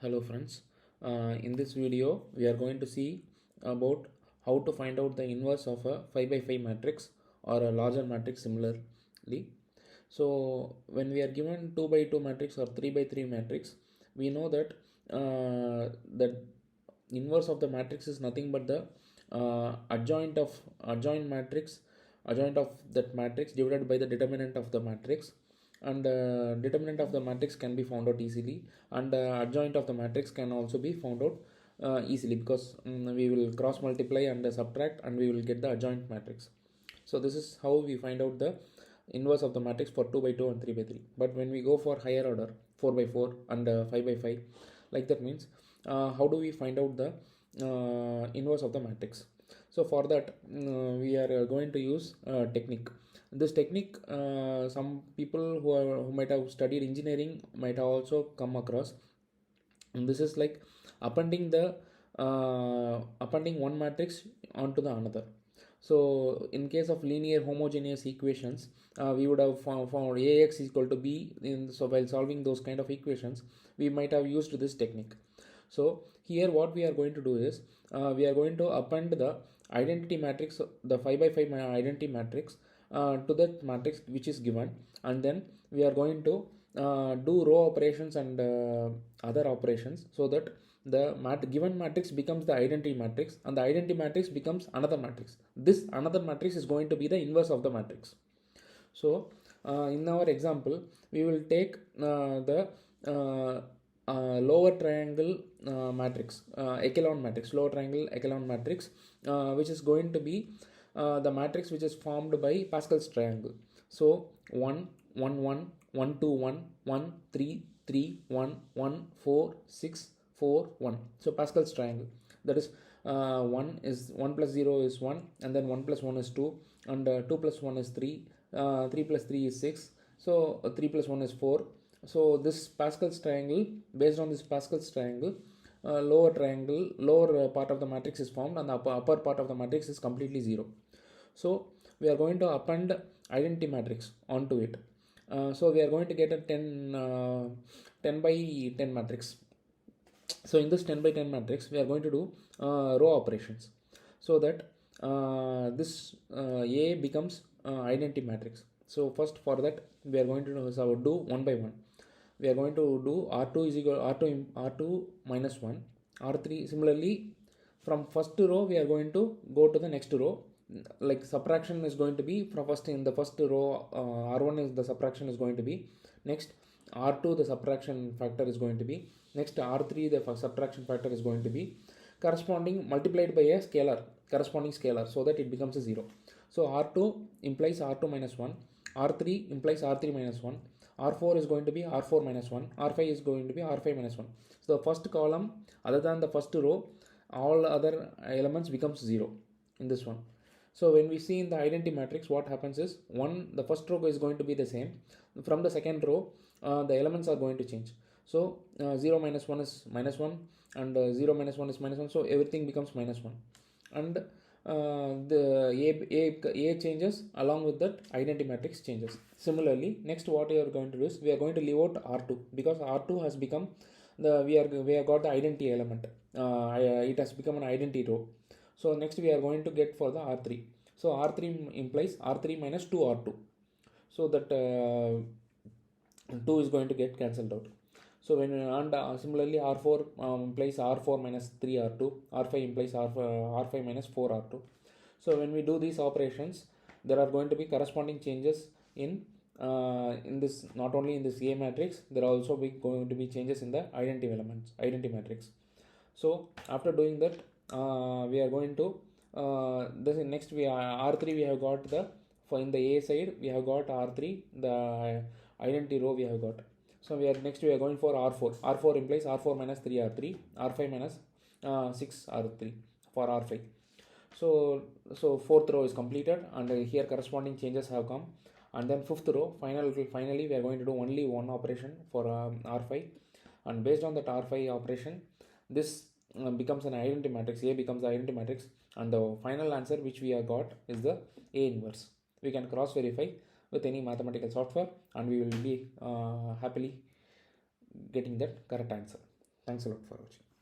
Hello friends, in this video we are going to see about how to find out the inverse of a 5 by 5 matrix or a larger matrix similarly. So when we are given 2 by 2 matrix or 3 by 3 matrix, we know that the inverse of the matrix is nothing but the adjoint of that matrix divided by the determinant of the matrix, and determinant of the matrix can be found out easily, and adjoint of the matrix can also be found out easily, because we will cross multiply and subtract and we will get the adjoint matrix. So this is how we find out the inverse of the matrix for 2 by 2 and 3 by 3. But when we go for higher order 4 by 4 and 5 by 5, like that means how do we find out the inverse of the matrix? So for that we are going to use technique. This technique, some people who might have studied engineering might have also come across, and this is like appending one matrix onto the another. So in case of linear homogeneous equations, we would have found ax is equal to b. So while solving those kind of equations, we might have used this technique. So here what we are going to do is we are going to append the identity matrix, the 5 by 5 identity matrix, to that matrix which is given, and then we are going to do row operations and other operations, so that the given matrix becomes the identity matrix, and the identity matrix becomes another matrix. This another matrix is going to be the inverse of the matrix. So in our example we will take the lower triangle matrix, lower triangle echelon matrix, which is going to be the matrix which is formed by Pascal's triangle. So 1 1 1 1 2 1 1 3 3 1 1 4 6 4 1. So Pascal's triangle, that is 1 is 1 plus 0 is 1, and then 1 plus 1 is 2, and 2 plus 1 is 3, 3 plus 3 is 6, so 3 plus 1 is 4. So this Pascal's triangle, based on this Pascal's triangle, lower part of the matrix is formed, and the upper part of the matrix is completely 0. So we are going to append identity matrix onto it. So we are going to get a 10 by 10 matrix. So in this 10 by 10 matrix, we are going to do row operations, so that this A becomes identity matrix. So first, for that we are going to do one by one. We are going to do R2 is equal R2 minus 1, R3. Similarly, from first row we are going to go to the next row. Like subtraction is going to be from in the first row, R1 is the subtraction is going to be, next R2 the subtraction factor is going to be, next R3 the subtraction factor is going to be corresponding multiplied by a corresponding scalar, so that it becomes a 0. So R2 implies R2 minus 1, R3 implies R3 minus 1, R4 is going to be R4 minus 1, R5 is going to be R5 minus 1. So the first column, other than the first row, all other elements becomes 0 in this one. So when we see in the identity matrix, what happens is the first row is going to be the same. From the second row, the elements are going to change. So 0 minus 1 is minus 1, and 0 minus 1 is minus 1. So everything becomes minus 1, and the A changes, along with that identity matrix changes. Similarly, next what we are going to do is we are going to leave out R2, because R2 has become we have got the identity element. It has become an identity row. So next we are going to get for the R3. So R3 implies R3 minus 2R2. So that 2 is going to get cancelled out. So when similarly R4 implies R4 minus 3R2, R5 implies R5 minus 4R2. So when we do these operations, there are going to be corresponding changes in this, not only in this A matrix, there are also going to be changes in the identity matrix. So after doing that, we are going to this next R3 we have got in the A side we have got R3, the identity row we have got. So we are going for R4. R4 implies R4 minus 3R3, R5 minus 6R3 for R5. So fourth row is completed, and here corresponding changes have come. And then fifth row, finally we are going to do only one operation for R5, and based on that R5 operation, this becomes an identity matrix. A becomes the identity matrix, and the final answer which we have got is the A inverse. We can cross verify with any mathematical software, and we will be happily getting that correct answer. Thanks a lot for watching.